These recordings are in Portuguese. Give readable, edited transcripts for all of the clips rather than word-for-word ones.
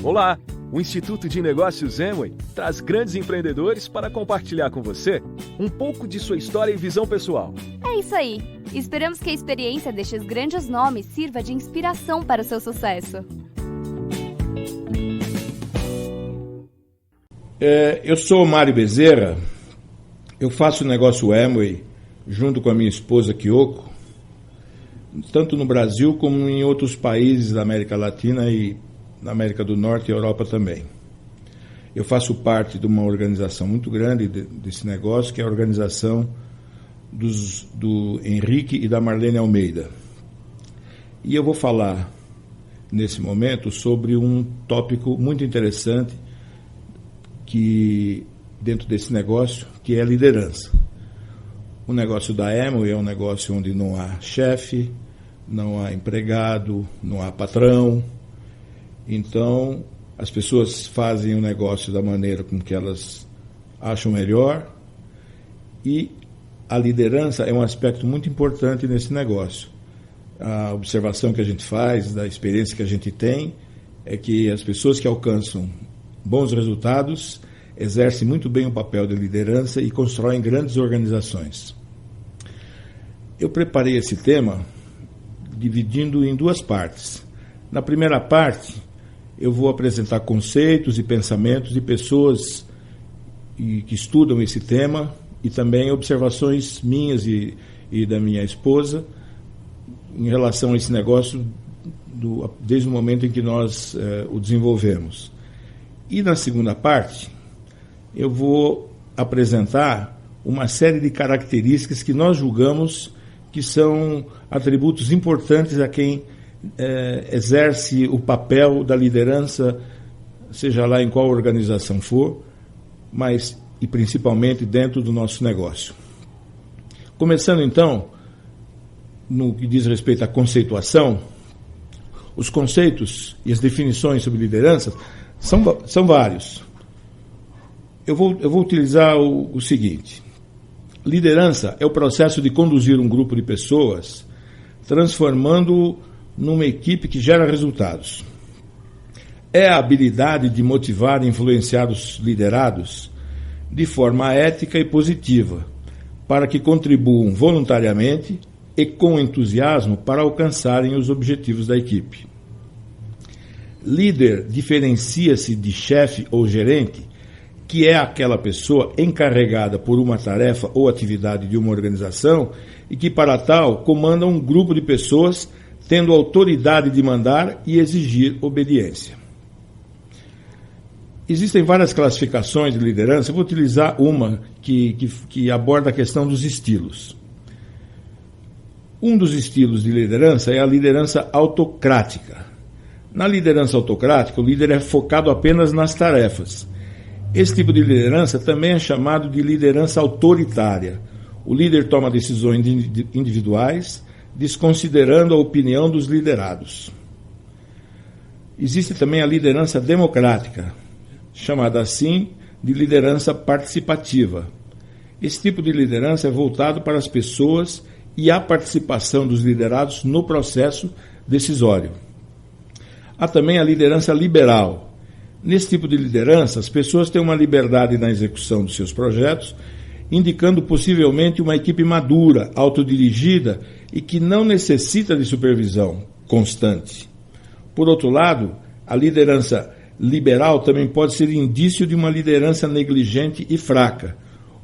Olá! O Instituto de Negócios Amway traz grandes empreendedores para compartilhar com você um pouco de sua história e visão pessoal. É isso aí! Esperamos que a experiência destes grandes nomes sirva de inspiração para o seu sucesso. Eu sou o Mário Bezerra, eu faço o negócio Amway junto com a minha esposa Kyoko, tanto no Brasil como em outros países da América Latina e na América do Norte e Europa também. Eu faço parte de uma organização muito grande desse negócio, que é a organização do Henrique e da Marlene Almeida. E eu vou falar, nesse momento, sobre um tópico muito interessante que, dentro desse negócio, que é a liderança. O negócio da Amway é um negócio onde não há chefe, não há empregado, não há patrão. Então, as pessoas fazem o negócio da maneira com que elas acham melhor, e a liderança é um aspecto muito importante nesse negócio. A observação que a gente faz, da experiência que a gente tem, é que as pessoas que alcançam bons resultados exercem muito bem o papel de liderança e constroem grandes organizações. Eu preparei esse tema dividindo em duas partes. Na primeira parte, eu vou apresentar conceitos e pensamentos de pessoas que estudam esse tema e também observações minhas e da minha esposa em relação a esse negócio desde o momento em que nós o desenvolvemos. E na segunda parte, eu vou apresentar uma série de características que nós julgamos que são atributos importantes a quem exerce o papel da liderança, seja lá em qual organização for, mas e principalmente dentro do nosso negócio. Começando então, no que diz respeito à conceituação, os conceitos e as definições sobre liderança são vários. Eu vou utilizar o seguinte: liderança é o processo de conduzir um grupo de pessoas, transformando numa equipe que gera resultados. É a habilidade de motivar e influenciar os liderados de forma ética e positiva, para que contribuam voluntariamente e com entusiasmo para alcançarem os objetivos da equipe. Líder diferencia-se de chefe ou gerente, que é aquela pessoa encarregada por uma tarefa ou atividade de uma organização e que, para tal, comanda um grupo de pessoas tendo autoridade de mandar e exigir obediência. Existem várias classificações de liderança. Eu vou utilizar uma que aborda a questão dos estilos. Um dos estilos de liderança é a liderança autocrática. Na liderança autocrática, o líder é focado apenas nas tarefas. Esse tipo de liderança também é chamado de liderança autoritária. O líder toma decisões individuais, desconsiderando a opinião dos liderados. Existe também a liderança democrática, chamada assim de liderança participativa. Esse tipo de liderança é voltado para as pessoas e a participação dos liderados no processo decisório. Há também a liderança liberal. Nesse tipo de liderança, as pessoas têm uma liberdade na execução dos seus projetos, indicando possivelmente uma equipe madura, autodirigida e que não necessita de supervisão constante. Por outro lado, a liderança liberal também pode ser indício de uma liderança negligente e fraca,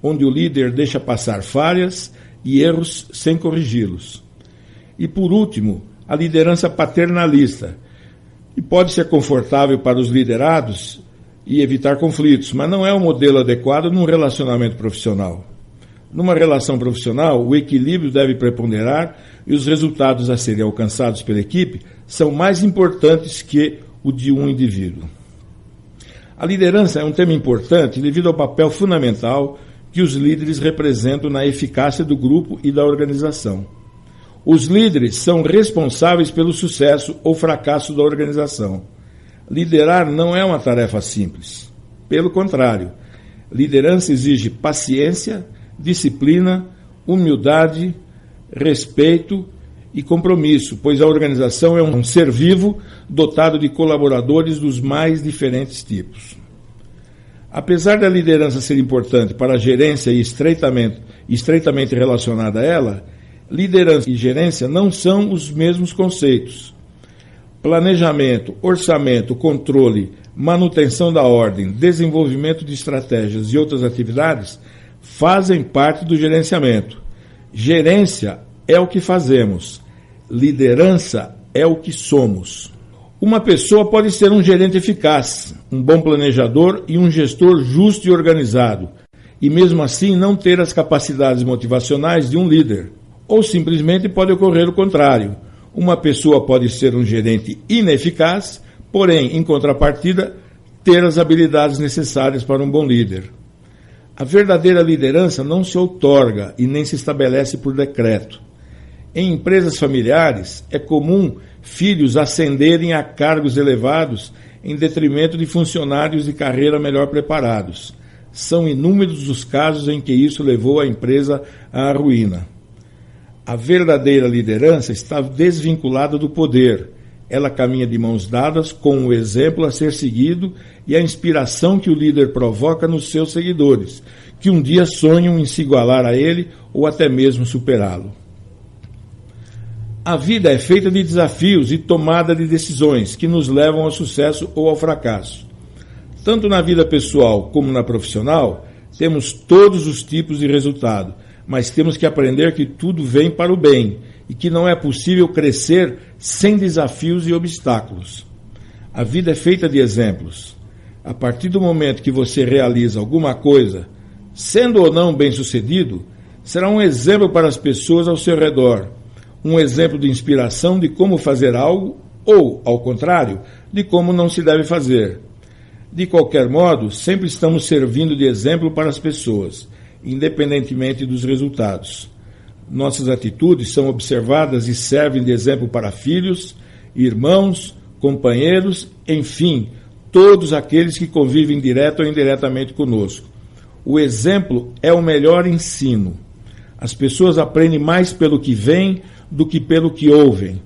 onde o líder deixa passar falhas e erros sem corrigi-los. E, por último, a liderança paternalista, que pode ser confortável para os liderados e evitar conflitos, mas não é um modelo adequado num relacionamento profissional. Numa relação profissional, o equilíbrio deve preponderar e os resultados a serem alcançados pela equipe são mais importantes que o de um indivíduo. A liderança é um tema importante devido ao papel fundamental que os líderes representam na eficácia do grupo e da organização. Os líderes são responsáveis pelo sucesso ou fracasso da organização. Liderar não é uma tarefa simples. Pelo contrário, liderança exige paciência, disciplina, humildade, respeito e compromisso, pois a organização é um ser vivo dotado de colaboradores dos mais diferentes tipos. Apesar da liderança ser importante para a gerência e estreitamente relacionada a ela, liderança e gerência não são os mesmos conceitos. Planejamento, orçamento, controle, manutenção da ordem, desenvolvimento de estratégias e outras atividades fazem parte do gerenciamento. Gerência é o que fazemos, liderança é o que somos. Uma pessoa pode ser um gerente eficaz, um bom planejador e um gestor justo e organizado, e mesmo assim não ter as capacidades motivacionais de um líder. Ou simplesmente pode ocorrer o contrário. Uma pessoa pode ser um gerente ineficaz, porém, em contrapartida, ter as habilidades necessárias para um bom líder. A verdadeira liderança não se outorga e nem se estabelece por decreto. Em empresas familiares, é comum filhos ascenderem a cargos elevados em detrimento de funcionários de carreira melhor preparados. São inúmeros os casos em que isso levou a empresa à ruína. A verdadeira liderança está desvinculada do poder. Ela caminha de mãos dadas com o exemplo a ser seguido e a inspiração que o líder provoca nos seus seguidores, que um dia sonham em se igualar a ele ou até mesmo superá-lo. A vida é feita de desafios e tomada de decisões que nos levam ao sucesso ou ao fracasso. Tanto na vida pessoal como na profissional, temos todos os tipos de resultado, mas temos que aprender que tudo vem para o bem e que não é possível crescer sem desafios e obstáculos. A vida é feita de exemplos. A partir do momento que você realiza alguma coisa, sendo ou não bem-sucedido, será um exemplo para as pessoas ao seu redor, um exemplo de inspiração de como fazer algo ou, ao contrário, de como não se deve fazer. De qualquer modo, sempre estamos servindo de exemplo para as pessoas, independentemente dos resultados. Nossas atitudes são observadas e servem de exemplo para filhos, irmãos, companheiros, enfim, todos aqueles que convivem direto ou indiretamente conosco. O exemplo é o melhor ensino. As pessoas aprendem mais pelo que veem do que pelo que ouvem.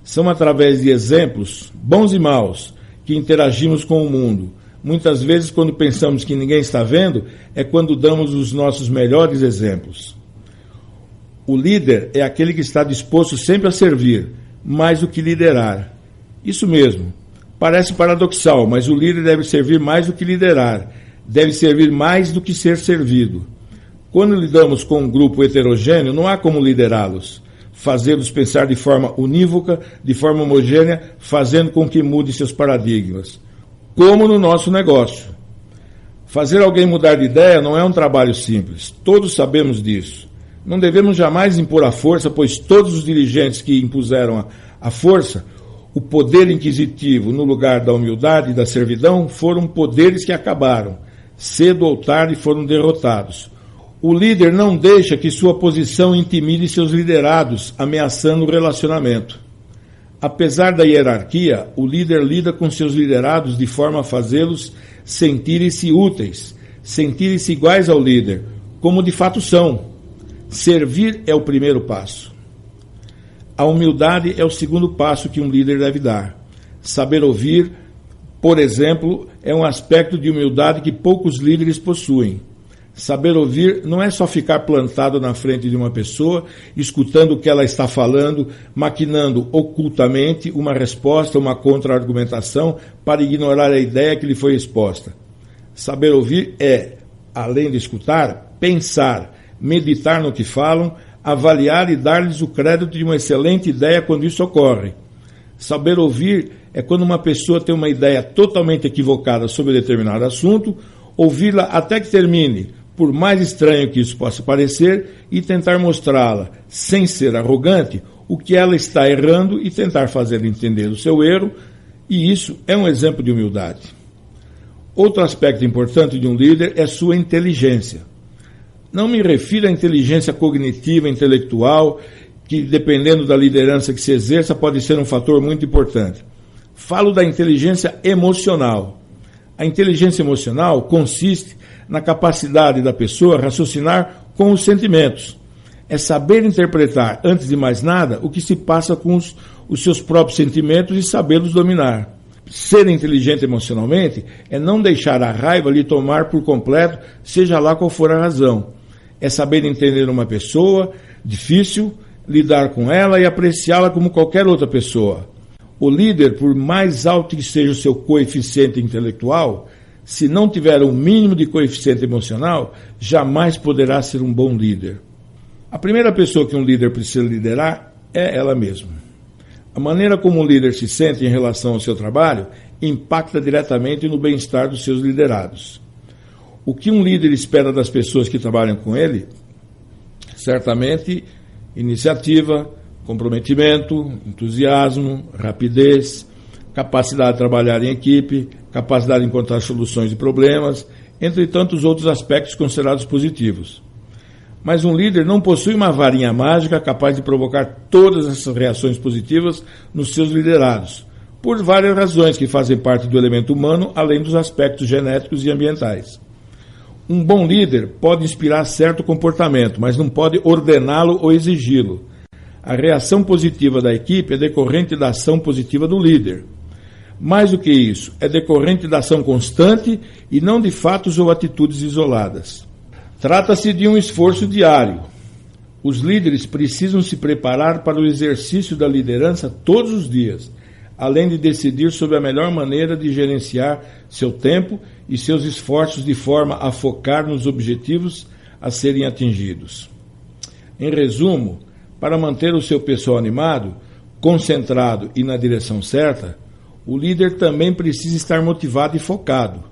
São através de exemplos, bons e maus, que interagimos com o mundo. Muitas vezes, quando pensamos que ninguém está vendo, é quando damos os nossos melhores exemplos. O líder é aquele que está disposto sempre a servir, mais do que liderar. Isso mesmo. Parece paradoxal, mas o líder deve servir mais do que liderar. Deve servir mais do que ser servido. Quando lidamos com um grupo heterogêneo, não há como liderá-los. Fazê-los pensar de forma unívoca, de forma homogênea, fazendo com que mude seus paradigmas. Como no nosso negócio. Fazer alguém mudar de ideia não é um trabalho simples. Todos sabemos disso. Não devemos jamais impor a força, pois todos os dirigentes que impuseram a força, o poder inquisitivo no lugar da humildade e da servidão, foram poderes que acabaram. Cedo ou tarde foram derrotados. O líder não deixa que sua posição intimide seus liderados, ameaçando o relacionamento. Apesar da hierarquia, o líder lida com seus liderados de forma a fazê-los sentirem-se úteis, sentirem-se iguais ao líder, como de fato são. Servir é o primeiro passo. A humildade é o segundo passo que um líder deve dar. Saber ouvir, por exemplo, é um aspecto de humildade que poucos líderes possuem. Saber ouvir não é só ficar plantado na frente de uma pessoa, escutando o que ela está falando, maquinando ocultamente uma resposta, uma contra-argumentação para ignorar a ideia que lhe foi exposta. Saber ouvir é, além de escutar, pensar, meditar no que falam, avaliar e dar-lhes o crédito de uma excelente ideia quando isso ocorre. Saber ouvir é quando uma pessoa tem uma ideia totalmente equivocada sobre determinado assunto, ouvi-la até que termine, por mais estranho que isso possa parecer, e tentar mostrá-la, sem ser arrogante, o que ela está errando e tentar fazer entender o seu erro, e isso é um exemplo de humildade. Outro aspecto importante de um líder é sua inteligência. Não me refiro à inteligência cognitiva, intelectual, que dependendo da liderança que se exerça pode ser um fator muito importante. Falo da inteligência emocional. A inteligência emocional consiste na capacidade da pessoa raciocinar com os sentimentos. é saber interpretar, antes de mais nada, o que se passa com os seus próprios sentimentos e sabê-los dominar. Ser inteligente emocionalmente é não deixar a raiva lhe tomar por completo, seja lá qual for a razão. É saber entender uma pessoa difícil, lidar com ela e apreciá-la como qualquer outra pessoa. O líder, por mais alto que seja o seu coeficiente intelectual, se não tiver um mínimo de coeficiente emocional, jamais poderá ser um bom líder. A primeira pessoa que um líder precisa liderar é ela mesma. A maneira como um líder se sente em relação ao seu trabalho impacta diretamente no bem-estar dos seus liderados. O que um líder espera das pessoas que trabalham com ele? Certamente, iniciativa, comprometimento, entusiasmo, rapidez, capacidade de trabalhar em equipe, capacidade de encontrar soluções de problemas, entre tantos outros aspectos considerados positivos. Mas um líder não possui uma varinha mágica capaz de provocar todas essas reações positivas nos seus liderados, por várias razões que fazem parte do elemento humano, além dos aspectos genéticos e ambientais. Um bom líder pode inspirar certo comportamento, mas não pode ordená-lo ou exigi-lo. A reação positiva da equipe é decorrente da ação positiva do líder. Mais do que isso, é decorrente da ação constante e não de fatos ou atitudes isoladas. Trata-se de um esforço diário. Os líderes precisam se preparar para o exercício da liderança todos os dias, além de decidir sobre a melhor maneira de gerenciar seu tempo e seus esforços de forma a focar nos objetivos a serem atingidos. Em resumo, para manter o seu pessoal animado, concentrado e na direção certa, o líder também precisa estar motivado e focado.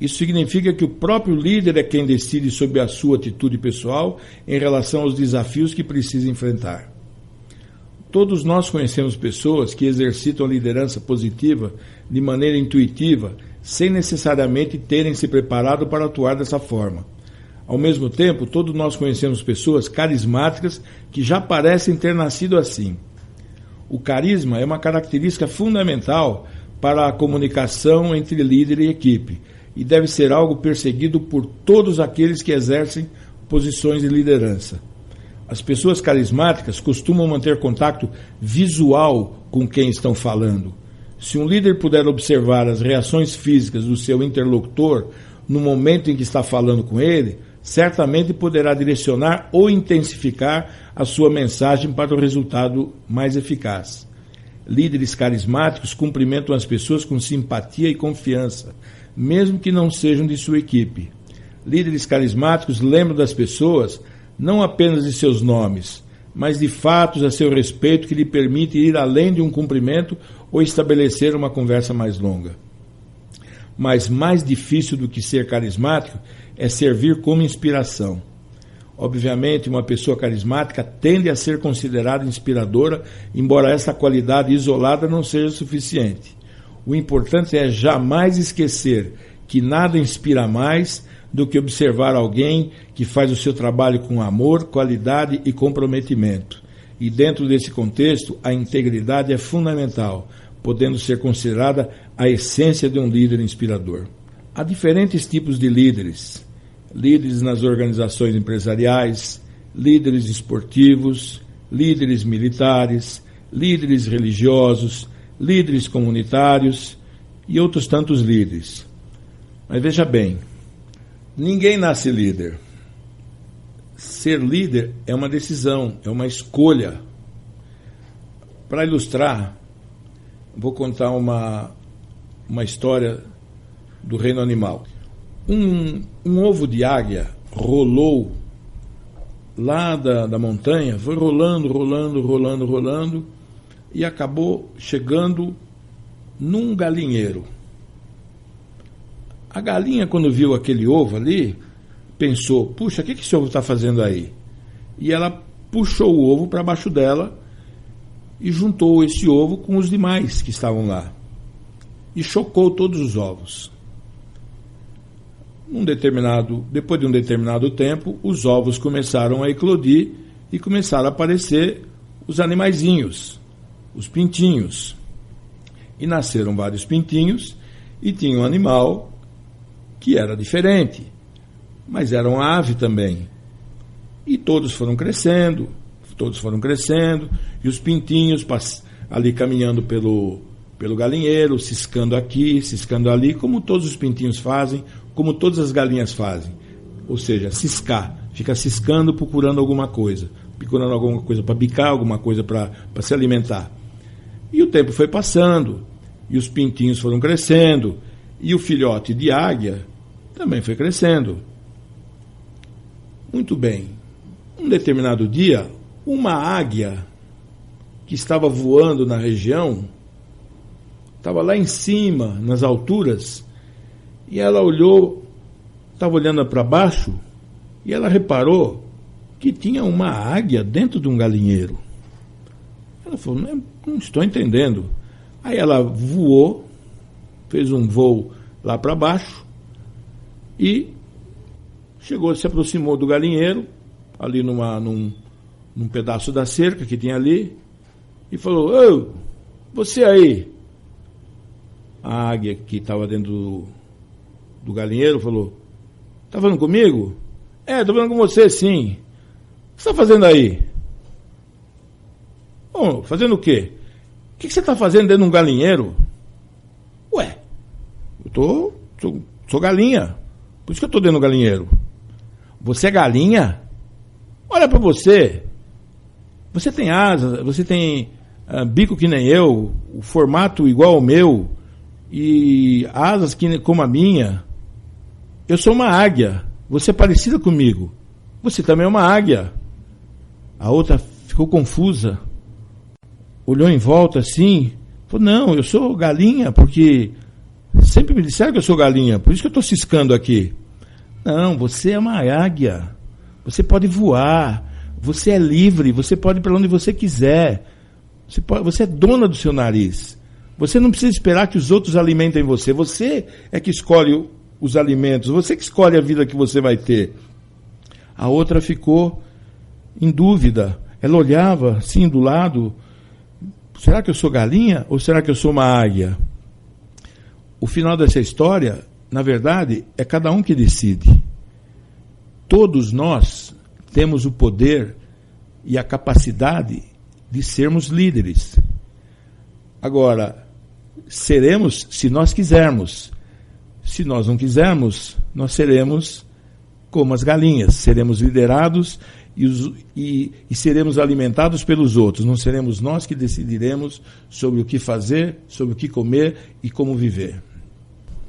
Isso significa que o próprio líder é quem decide sobre a sua atitude pessoal em relação aos desafios que precisa enfrentar. Todos nós conhecemos pessoas que exercitam a liderança positiva de maneira intuitiva, sem necessariamente terem se preparado para atuar dessa forma. Ao mesmo tempo, todos nós conhecemos pessoas carismáticas que já parecem ter nascido assim. O carisma é uma característica fundamental para a comunicação entre líder e equipe, e deve ser algo perseguido por todos aqueles que exercem posições de liderança. As pessoas carismáticas costumam manter contato visual com quem estão falando. Se um líder puder observar as reações físicas do seu interlocutor no momento em que está falando com ele, certamente poderá direcionar ou intensificar a sua mensagem para o resultado mais eficaz. Líderes carismáticos cumprimentam as pessoas com simpatia e confiança, mesmo que não sejam de sua equipe. Líderes carismáticos lembram das pessoas não apenas de seus nomes, mas de fatos a seu respeito que lhe permitem ir além de um cumprimento ou estabelecer uma conversa mais longa. Mas mais difícil do que ser carismático é servir como inspiração. Obviamente, uma pessoa carismática tende a ser considerada inspiradora, embora essa qualidade isolada não seja suficiente. O importante é jamais esquecer que nada inspira mais do que observar alguém que faz o seu trabalho com amor, qualidade e comprometimento. E dentro desse contexto, a integridade é fundamental, podendo ser considerada a essência de um líder inspirador. Há diferentes tipos de líderes. Líderes nas organizações empresariais, líderes esportivos, líderes militares, líderes religiosos, líderes comunitários e outros tantos líderes. Mas veja bem, ninguém nasce líder. Ser líder é uma decisão, é uma escolha. Para ilustrar, vou contar uma história do reino animal. Um ovo de águia rolou lá da montanha, foi rolando, e acabou chegando num galinheiro. A galinha, quando viu aquele ovo ali, pensou, puxa, o que esse ovo está fazendo aí? E ela puxou o ovo para baixo dela e juntou esse ovo com os demais que estavam lá. E chocou todos os ovos. Depois de um determinado tempo, os ovos começaram a eclodir e começaram a aparecer os animaizinhos, os pintinhos. E nasceram vários pintinhos e tinha um animal que era diferente, mas era uma ave também. E todos foram crescendo, e os pintinhos ali caminhando pelo galinheiro, ciscando aqui, ciscando ali, como todos os pintinhos fazem, como todas as galinhas fazem. Ou seja, ciscar, fica ciscando, procurando alguma coisa para bicar, alguma coisa para se alimentar. E o tempo foi passando, e os pintinhos foram crescendo, e o filhote de águia também foi crescendo. Muito bem. Um determinado dia, uma águia que estava voando na região, estava lá em cima, nas alturas, e ela estava olhando para baixo, e ela reparou que tinha uma águia dentro de um galinheiro. Ela falou, não estou entendendo. Aí ela voou, fez um voo lá para baixo, e se aproximou do galinheiro, ali num pedaço da cerca que tinha ali, e falou, ô, você aí. A águia que estava dentro do galinheiro falou, tá falando comigo? Tô falando com você, sim. O que você está fazendo aí? Bom, fazendo o quê? O que você está fazendo dentro de um galinheiro? Ué, eu sou galinha, por isso que eu estou dentro do galinheiro. Você é galinha? Olha para você. Você tem asas, você tem bico que nem eu, o formato igual ao meu, e asas como a minha. Eu sou uma águia. Você é parecida comigo. Você também é uma águia. A outra ficou confusa. Olhou em volta assim. Falou, não, eu sou galinha, porque sempre me disseram que eu sou galinha. Por isso que eu estou ciscando aqui. Não, você é uma águia. Você pode voar. Você é livre. Você pode ir para onde você quiser. Você é dona do seu nariz. Você não precisa esperar que os outros alimentem você. Você é que escolhe os alimentos. Você que escolhe a vida que você vai ter. A outra ficou em dúvida. Ela olhava assim do lado. Será que eu sou galinha ou será que eu sou uma águia? O final dessa história, na verdade, é cada um que decide. Todos nós temos o poder e a capacidade de sermos líderes. Agora, seremos se nós quisermos. Se nós não quisermos, nós seremos como as galinhas. Seremos liderados e seremos alimentados pelos outros. Não seremos nós que decidiremos sobre o que fazer, sobre o que comer e como viver.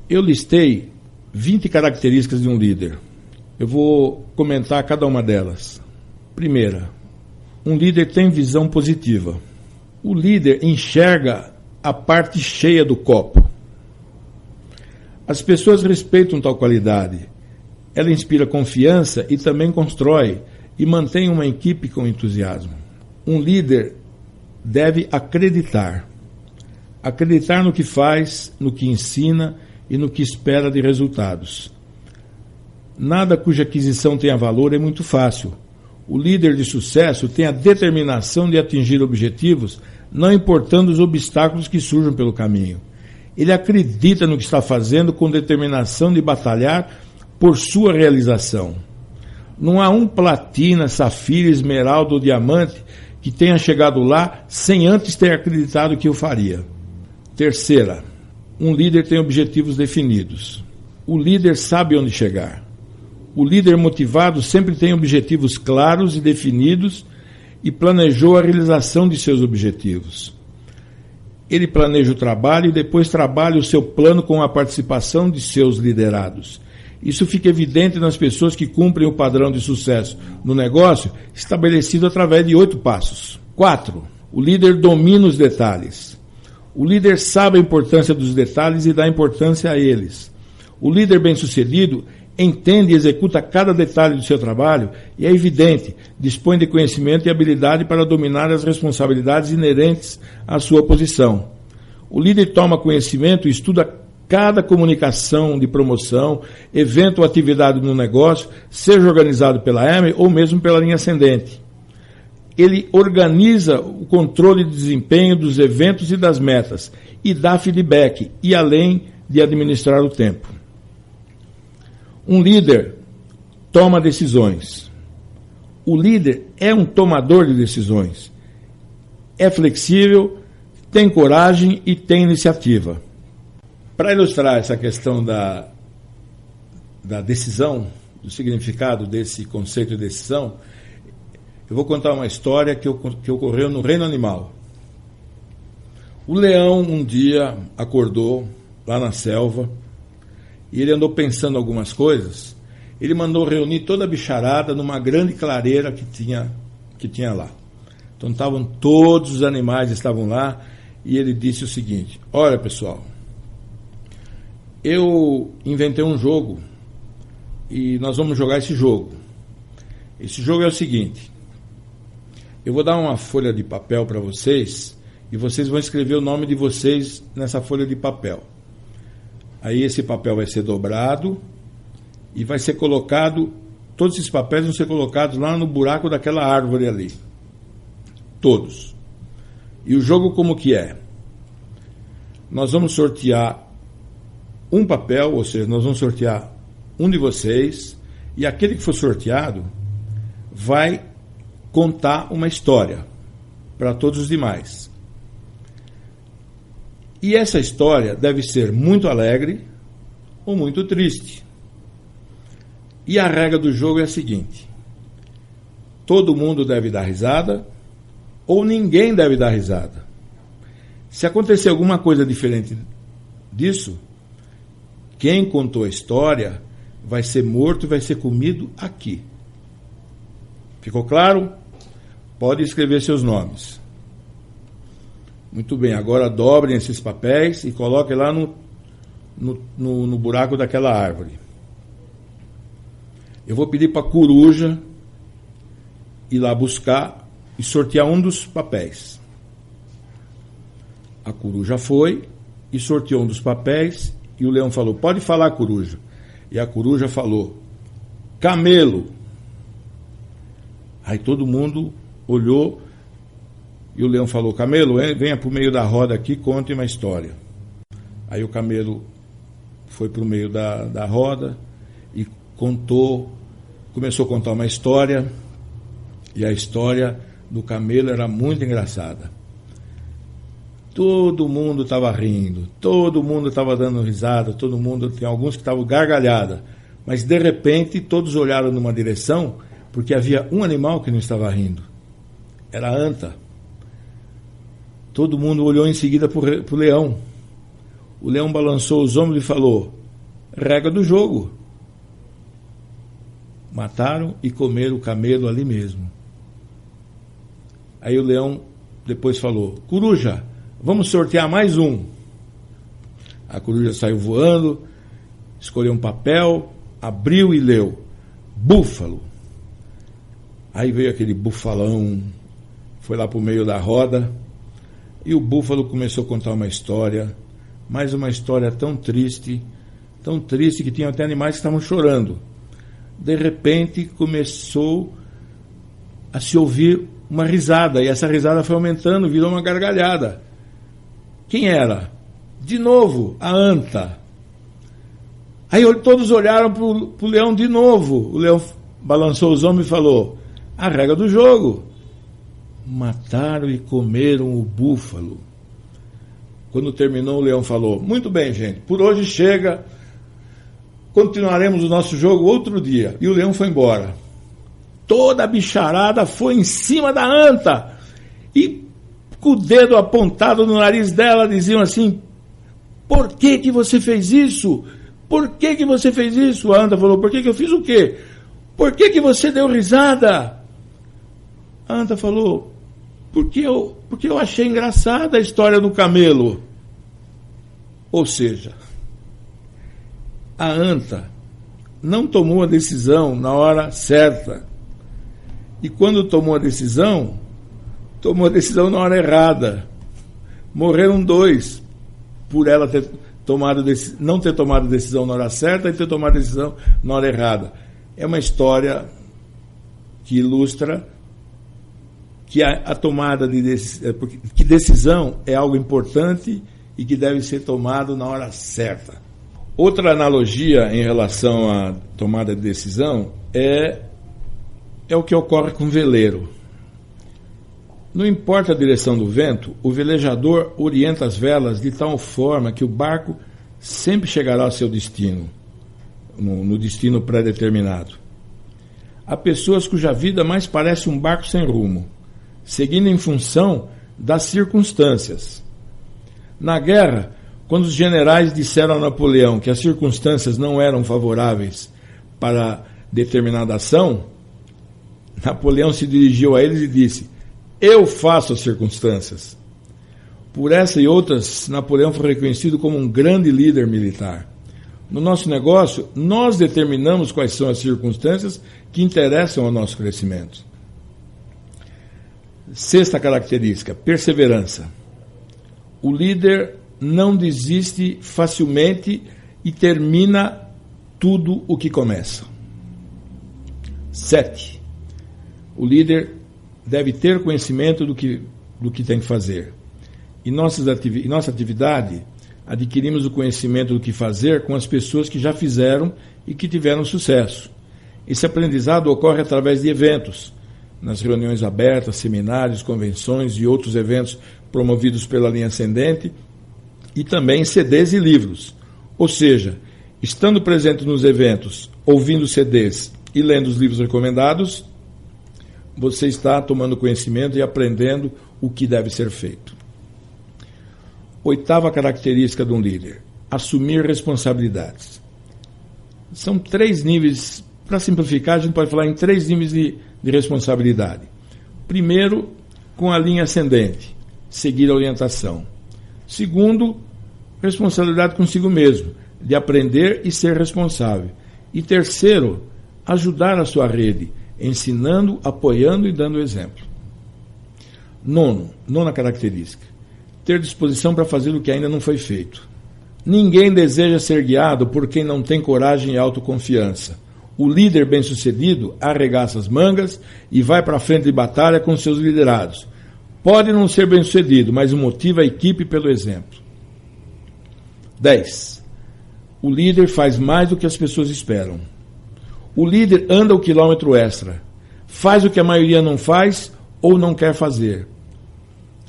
Eu listei 20 características de um líder. Eu vou comentar cada uma delas. Primeira, um líder tem visão positiva. O líder enxerga a parte cheia do copo. As pessoas respeitam tal qualidade. Ela inspira confiança e também constrói e mantém uma equipe com entusiasmo. Um líder deve acreditar. Acreditar no que faz, no que ensina e no que espera de resultados. Nada cuja aquisição tenha valor é muito fácil. O líder de sucesso tem a determinação de atingir objetivos, não importando os obstáculos que surjam pelo caminho. Ele acredita no que está fazendo com determinação de batalhar por sua realização. Não há um platina, safira, esmeralda ou diamante que tenha chegado lá sem antes ter acreditado que o faria. Terceira, um líder tem objetivos definidos. O líder sabe onde chegar. O líder motivado sempre tem objetivos claros e definidos e planejou a realização de seus objetivos. Ele planeja o trabalho e depois trabalha o seu plano com a participação de seus liderados. Isso fica evidente nas pessoas que cumprem o padrão de sucesso no negócio estabelecido através de 8 passos. 4. O líder domina os detalhes. O líder sabe a importância dos detalhes e dá importância a eles. O líder bem-sucedido entende e executa cada detalhe do seu trabalho e é evidente, dispõe de conhecimento e habilidade para dominar as responsabilidades inerentes à sua posição. O líder toma conhecimento e estuda cada comunicação de promoção, evento ou atividade no negócio, seja organizado pela EME ou mesmo pela linha ascendente. Ele organiza o controle de desempenho dos eventos e das metas e dá feedback, e além de administrar o tempo. Um líder toma decisões. O líder é um tomador de decisões. É flexível, tem coragem e tem iniciativa. Para ilustrar essa questão da decisão, do significado desse conceito de decisão, eu vou contar uma história que ocorreu no reino animal. O leão um dia acordou lá na selva e ele andou pensando algumas coisas. Ele mandou reunir toda a bicharada numa grande clareira que tinha lá. Então todos os animais estavam lá e ele disse o seguinte: olha, pessoal, eu inventei um jogo e nós vamos jogar esse jogo. Esse jogo é o seguinte: eu vou dar uma folha de papel para vocês e vocês vão escrever o nome de vocês nessa folha de papel. Aí esse papel vai ser dobrado e vai ser colocado, todos esses papéis vão ser colocados lá no buraco daquela árvore ali. Todos. E o jogo como que é? Nós vamos sortear um papel, ou seja, nós vamos sortear um de vocês, e aquele que for sorteado vai contar uma história para todos os demais. E essa história deve ser muito alegre ou muito triste. E a regra do jogo é a seguinte: todo mundo deve dar risada ou ninguém deve dar risada. Se acontecer alguma coisa diferente disso, quem contou a história vai ser morto e vai ser comido aqui. Ficou claro? Pode escrever seus nomes. Muito bem, agora dobrem esses papéis e coloquem lá no buraco daquela árvore. Eu vou pedir para a coruja ir lá buscar e sortear um dos papéis. A coruja foi e sorteou um dos papéis e o leão falou: pode falar, coruja. E a coruja falou: camelo. Aí todo mundo olhou e o leão falou: camelo, venha para o meio da roda aqui, conte uma história. Aí o camelo foi para o meio da roda e começou a contar uma história, e a história do camelo era muito engraçada. Todo mundo estava rindo, todo mundo estava dando risada, tem alguns que estavam gargalhada, mas de repente todos olharam numa direção, porque havia um animal que não estava rindo. Era a anta. Todo mundo olhou em seguida para o leão. O leão balançou os ombros e falou: regra do jogo. Mataram e comeram o camelo ali mesmo. Aí o leão depois falou: coruja, vamos sortear mais um. A coruja saiu voando, escolheu um papel, abriu e leu: búfalo. Aí veio aquele bufalão, foi lá para o meio da roda, e o búfalo começou a contar uma história, mas uma história tão triste que tinha até animais que estavam chorando. De repente começou a se ouvir uma risada, e essa risada foi aumentando, virou uma gargalhada. Quem era? De novo, a anta. Aí todos olharam para o leão de novo. O leão balançou os ombros e falou: a regra do jogo. Mataram e comeram o búfalo. Quando terminou, o leão falou: muito bem, gente, por hoje chega, continuaremos o nosso jogo outro dia. E o leão foi embora. Toda a bicharada foi em cima da anta e com o dedo apontado no nariz dela diziam assim: por que você fez isso? Por que você fez isso? A anta falou: por que eu fiz o quê? Por que você deu risada? A anta falou: porque eu achei engraçada a história do camelo. Ou seja, a anta não tomou a decisão na hora certa. E quando tomou a decisão na hora errada. Morreram 2 por ela não ter tomado a decisão na hora certa e ter tomado a decisão na hora errada. É uma história que ilustra que a tomada que decisão é algo importante e que deve ser tomado na hora certa. Outra analogia em relação à tomada de decisão é é o que ocorre com o veleiro. Não importa a direção do vento, o velejador orienta as velas de tal forma que o barco sempre chegará ao seu destino, no destino pré-determinado. Há pessoas cuja vida mais parece um barco sem rumo, seguindo em função das circunstâncias. Na guerra, quando os generais disseram a Napoleão que as circunstâncias não eram favoráveis para determinada ação, Napoleão se dirigiu a eles e disse: eu faço as circunstâncias. Por essa e outras, Napoleão foi reconhecido como um grande líder militar. No nosso negócio, nós determinamos quais são as circunstâncias que interessam ao nosso crescimento. Sexta característica, perseverança. O líder não desiste facilmente e termina tudo o que começa. 7. O líder deve ter conhecimento do que tem que fazer. Em nossa atividade, adquirimos o conhecimento do que fazer com as pessoas que já fizeram e que tiveram sucesso. Esse aprendizado ocorre através de eventos, nas reuniões abertas, seminários, convenções e outros eventos promovidos pela linha ascendente, e também CDs e livros. Ou seja, estando presente nos eventos, ouvindo CDs e lendo os livros recomendados, você está tomando conhecimento e aprendendo o que deve ser feito. Oitava característica de um líder: assumir responsabilidades. São 3 níveis, para simplificar, a gente pode falar em 3 níveis de responsabilidade. Primeiro, com a linha ascendente, seguir a orientação. Segundo, responsabilidade consigo mesmo, de aprender e ser responsável. E terceiro, ajudar a sua rede, ensinando, apoiando e dando exemplo. Nona característica: ter disposição para fazer o que ainda não foi feito. Ninguém deseja ser guiado por quem não tem coragem e autoconfiança. O líder bem-sucedido arregaça as mangas e vai para a frente de batalha com seus liderados. Pode não ser bem-sucedido, mas motiva a equipe pelo exemplo. 10. O líder faz mais do que as pessoas esperam. O líder anda o quilômetro extra, faz o que a maioria não faz ou não quer fazer.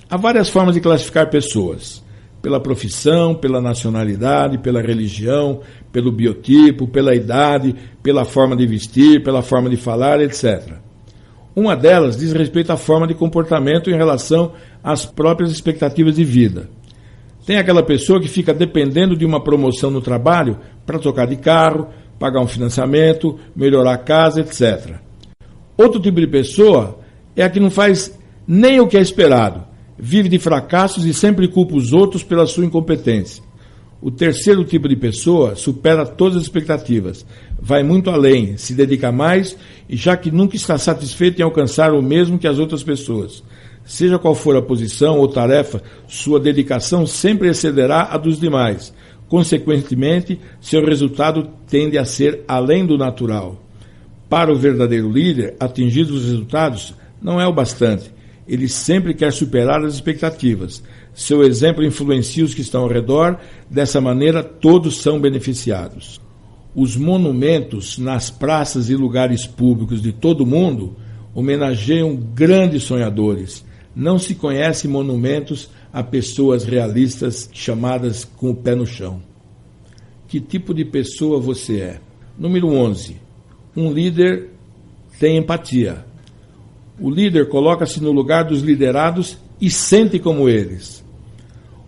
Há várias formas de classificar pessoas: pela profissão, pela nacionalidade, pela religião, pelo biotipo, pela idade, pela forma de vestir, pela forma de falar, etc. Uma delas diz respeito à forma de comportamento em relação às próprias expectativas de vida. Tem aquela pessoa que fica dependendo de uma promoção no trabalho para trocar de carro, pagar um financiamento, melhorar a casa, etc. Outro tipo de pessoa é a que não faz nem o que é esperado, vive de fracassos e sempre culpa os outros pela sua incompetência. O terceiro tipo de pessoa supera todas as expectativas, vai muito além, se dedica mais e já que nunca está satisfeito em alcançar o mesmo que as outras pessoas. Seja qual for a posição ou tarefa, sua dedicação sempre excederá a dos demais. Consequentemente, seu resultado tende a ser além do natural. Para o verdadeiro líder, atingir os resultados não é o bastante. Ele sempre quer superar as expectativas. Seu exemplo influencia os que estão ao redor, dessa maneira todos são beneficiados. Os monumentos nas praças e lugares públicos de todo o mundo homenageiam grandes sonhadores. Não se conhece monumentos a pessoas realistas chamadas com o pé no chão. Que tipo de pessoa você é? Número 11. Um líder tem empatia. O líder coloca-se no lugar dos liderados e sente como eles.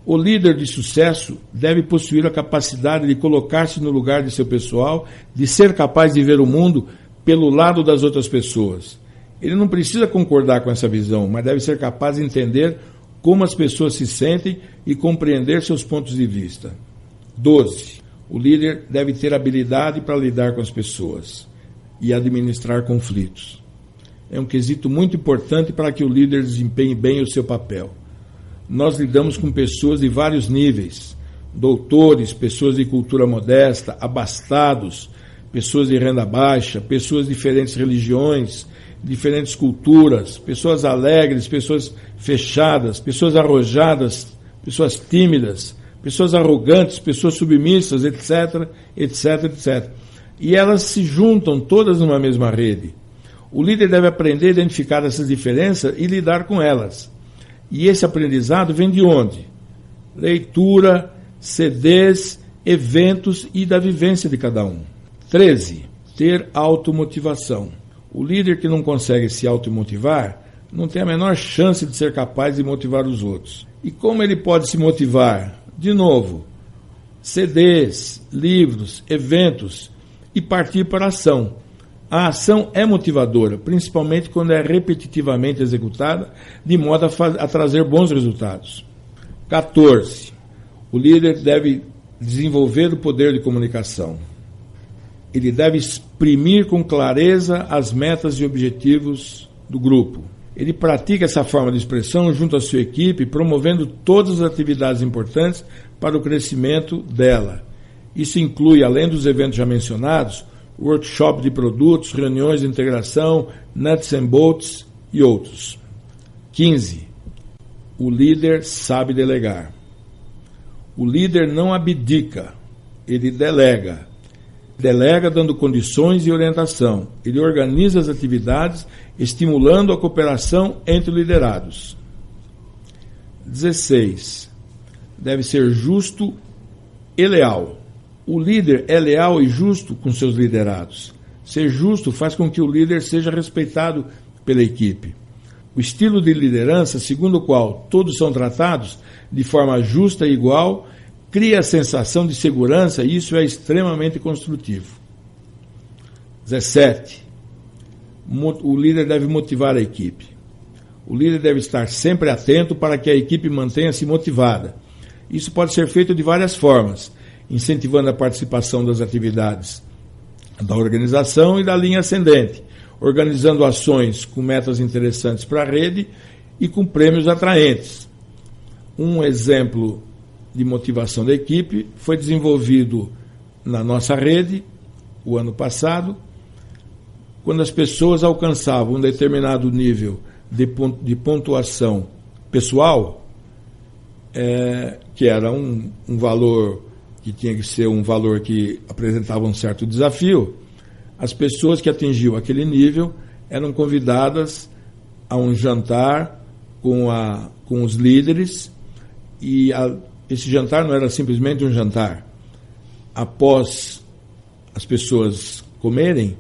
O líder de sucesso deve possuir a capacidade de colocar-se no lugar de seu pessoal, de ser capaz de ver o mundo pelo lado das outras pessoas. Ele não precisa concordar com essa visão, mas deve ser capaz de entender como as pessoas se sentem e compreender seus pontos de vista. 12. O líder deve ter habilidade para lidar com as pessoas e administrar conflitos. É um quesito muito importante para que o líder desempenhe bem o seu papel. Nós lidamos com pessoas de vários níveis: doutores, pessoas de cultura modesta, abastados, pessoas de renda baixa, pessoas de diferentes religiões, diferentes culturas, pessoas alegres, pessoas fechadas, pessoas arrojadas, pessoas tímidas, pessoas arrogantes, pessoas submissas, etc, etc, etc. E elas se juntam todas numa mesma rede. O líder deve aprender a identificar essas diferenças e lidar com elas. E esse aprendizado vem de onde? Leitura, CDs, eventos e da vivência de cada um. 13. Ter automotivação. O líder que não consegue se automotivar não tem a menor chance de ser capaz de motivar os outros. E como ele pode se motivar? De novo, CDs, livros, eventos e partir para a ação. A ação é motivadora, principalmente quando é repetitivamente executada, de modo a trazer bons resultados. 14. O líder deve desenvolver o poder de comunicação. Ele deve exprimir com clareza as metas e objetivos do grupo. Ele pratica essa forma de expressão junto à sua equipe, promovendo todas as atividades importantes para o crescimento dela. Isso inclui, além dos eventos já mencionados, workshop de produtos, reuniões de integração, nuts and bolts e outros. 15. O líder sabe delegar. O líder não abdica, ele delega. Delega dando condições e orientação. Ele organiza as atividades, estimulando a cooperação entre liderados. 16. Deve ser justo e leal. O líder é leal e justo com seus liderados. Ser justo faz com que o líder seja respeitado pela equipe. O estilo de liderança, segundo o qual todos são tratados de forma justa e igual, cria a sensação de segurança e isso é extremamente construtivo. 17. O líder deve motivar a equipe. O líder deve estar sempre atento para que a equipe mantenha-se motivada. Isso pode ser feito de várias formas, incentivando a participação das atividades da organização e da linha ascendente, organizando ações com metas interessantes para a rede e com prêmios atraentes. Um exemplo de motivação da equipe foi desenvolvido na nossa rede o ano passado, quando as pessoas alcançavam um determinado nível de pontuação pessoal, que era um valor que tinha que ser um valor que apresentava um certo desafio. As pessoas que atingiam aquele nível eram convidadas a um jantar com os líderes e esse jantar não era simplesmente um jantar. Após as pessoas comerem,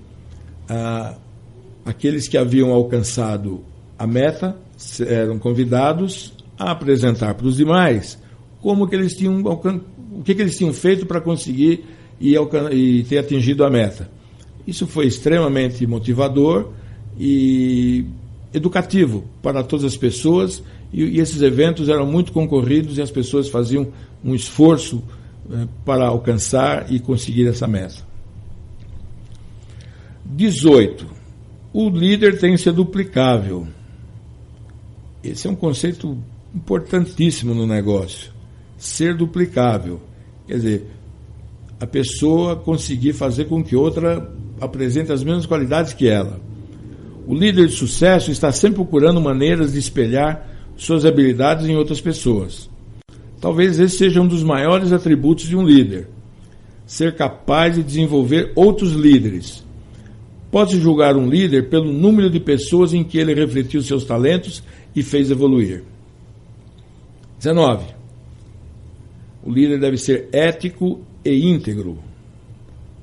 aqueles que haviam alcançado a meta eram convidados a apresentar para os demais como que eles tinham o que eles tinham feito para conseguir e ter atingido a meta. Isso foi extremamente motivador e educativo para todas as pessoas, e esses eventos eram muito concorridos e as pessoas faziam um esforço para alcançar e conseguir essa meta. 18. O líder tem que ser duplicável. Esse é um conceito importantíssimo no negócio. Ser duplicável. Quer dizer, a pessoa conseguir fazer com que outra apresente as mesmas qualidades que ela. O líder de sucesso está sempre procurando maneiras de espelhar suas habilidades em outras pessoas. Talvez esse seja um dos maiores atributos de um líder. Ser capaz de desenvolver outros líderes. Pode-se julgar um líder pelo número de pessoas em que ele refletiu seus talentos e fez evoluir. 19. O líder deve ser ético e íntegro.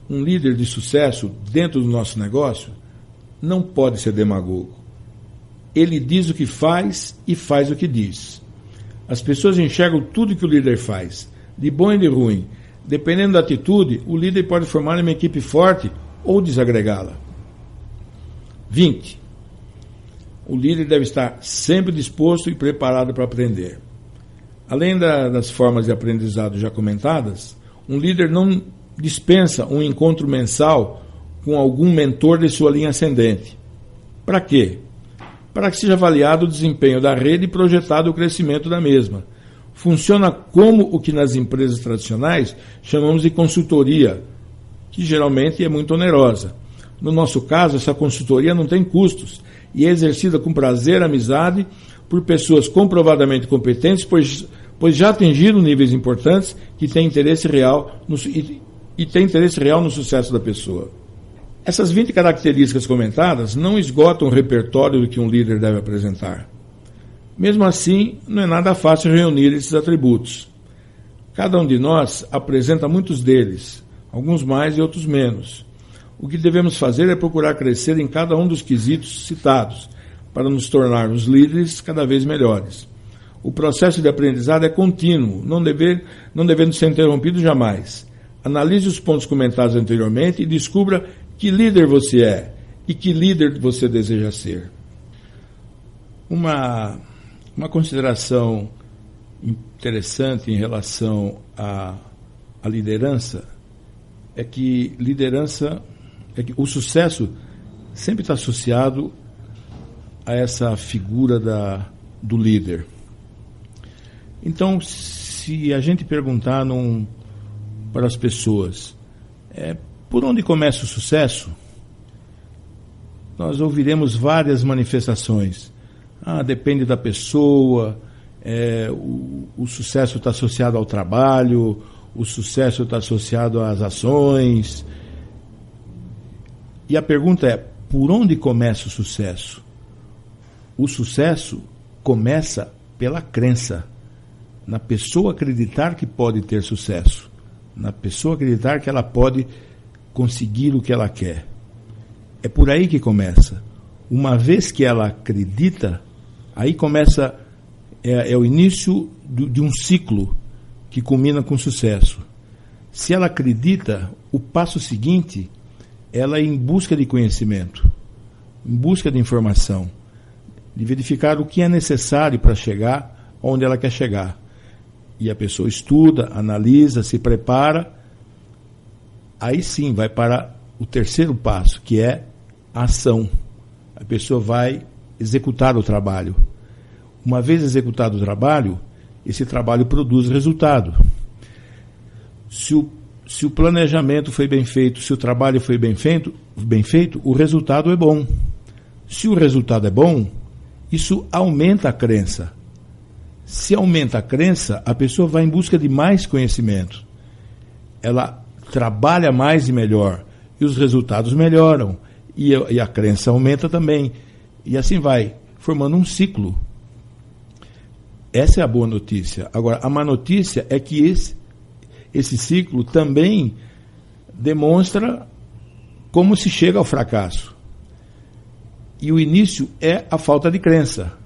Um líder de sucesso dentro do nosso negócio não pode ser demagogo. Ele diz o que faz e faz o que diz. As pessoas enxergam tudo que o líder faz, de bom e de ruim. Dependendo da atitude, o líder pode formar uma equipe forte ou desagregá-la. 20. O líder deve estar sempre disposto e preparado para aprender. Além das formas de aprendizado já comentadas, um líder não dispensa um encontro mensal com algum mentor de sua linha ascendente. Para quê? Para que seja avaliado o desempenho da rede e projetado o crescimento da mesma. Funciona como o que nas empresas tradicionais chamamos de consultoria, que geralmente é muito onerosa. No nosso caso, essa consultoria não tem custos e é exercida com prazer e amizade por pessoas comprovadamente competentes, pois já atingiram níveis importantes que têm interesse real no sucesso da pessoa. Essas 20 características comentadas não esgotam o repertório do que um líder deve apresentar. Mesmo assim, não é nada fácil reunir esses atributos. Cada um de nós apresenta muitos deles, alguns mais e outros menos. O que devemos fazer é procurar crescer em cada um dos quesitos citados, para nos tornarmos líderes cada vez melhores. O processo de aprendizado é contínuo, não devendo ser interrompido jamais. Analise os pontos comentados anteriormente e descubra que líder você é e que líder você deseja ser. Uma consideração interessante em relação à liderança é que o sucesso sempre está associado a essa figura do líder. Então, se a gente perguntar para as pessoas por onde começa o sucesso, nós ouviremos várias manifestações. Depende da pessoa, o sucesso está associado ao trabalho, o sucesso está associado às ações. E a pergunta é, por onde começa o sucesso? O sucesso começa pela crença, na pessoa acreditar que pode ter sucesso, na pessoa acreditar que ela pode conseguir o que ela quer. É por aí que começa. Uma vez que ela acredita, aí começa, é o início de um ciclo que culmina com sucesso. Se ela acredita, o passo seguinte, ela é em busca de conhecimento, em busca de informação, de verificar o que é necessário para chegar onde ela quer chegar. E a pessoa estuda, analisa, se prepara, aí sim vai para o terceiro passo, que é a ação. A pessoa vai executar o trabalho. Uma vez executado o trabalho, esse trabalho produz resultado. Se o planejamento foi bem feito, se o trabalho foi bem feito, o resultado é bom. Se o resultado é bom, isso aumenta a crença. Se aumenta a crença, a pessoa vai em busca de mais conhecimento. Ela trabalha mais e melhor, e os resultados melhoram, e a crença aumenta também. E assim vai, formando um ciclo. Essa é a boa notícia. Agora, a má notícia é que esse ciclo também demonstra como se chega ao fracasso. E o início é a falta de crença.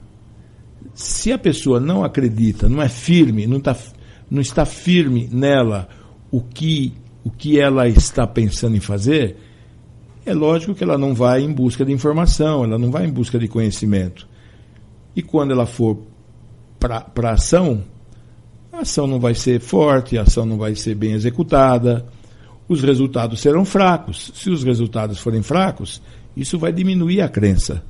Se a pessoa não acredita, não é firme, não está firme nela o que ela está pensando em fazer, é lógico que ela não vai em busca de informação, ela não vai em busca de conhecimento. E quando ela for para a ação não vai ser forte, a ação não vai ser bem executada, os resultados serão fracos. Se os resultados forem fracos, isso vai diminuir a crença.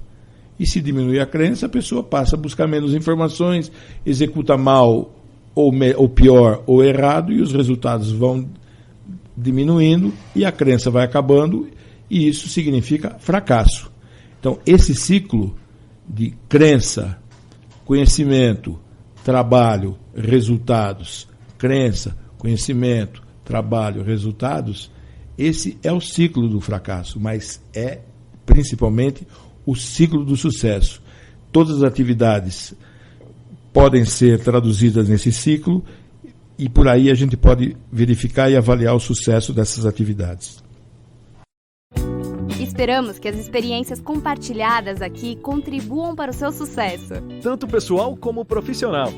E se diminuir a crença, a pessoa passa a buscar menos informações, executa mal, ou pior, ou errado, e os resultados vão diminuindo, e a crença vai acabando, e isso significa fracasso. Então, esse ciclo de crença, conhecimento, trabalho, resultados, crença, conhecimento, trabalho, resultados, esse é o ciclo do fracasso, mas é principalmente o ciclo do sucesso. Todas as atividades podem ser traduzidas nesse ciclo e por aí a gente pode verificar e avaliar o sucesso dessas atividades. Esperamos que as experiências compartilhadas aqui contribuam para o seu sucesso, tanto pessoal como profissional.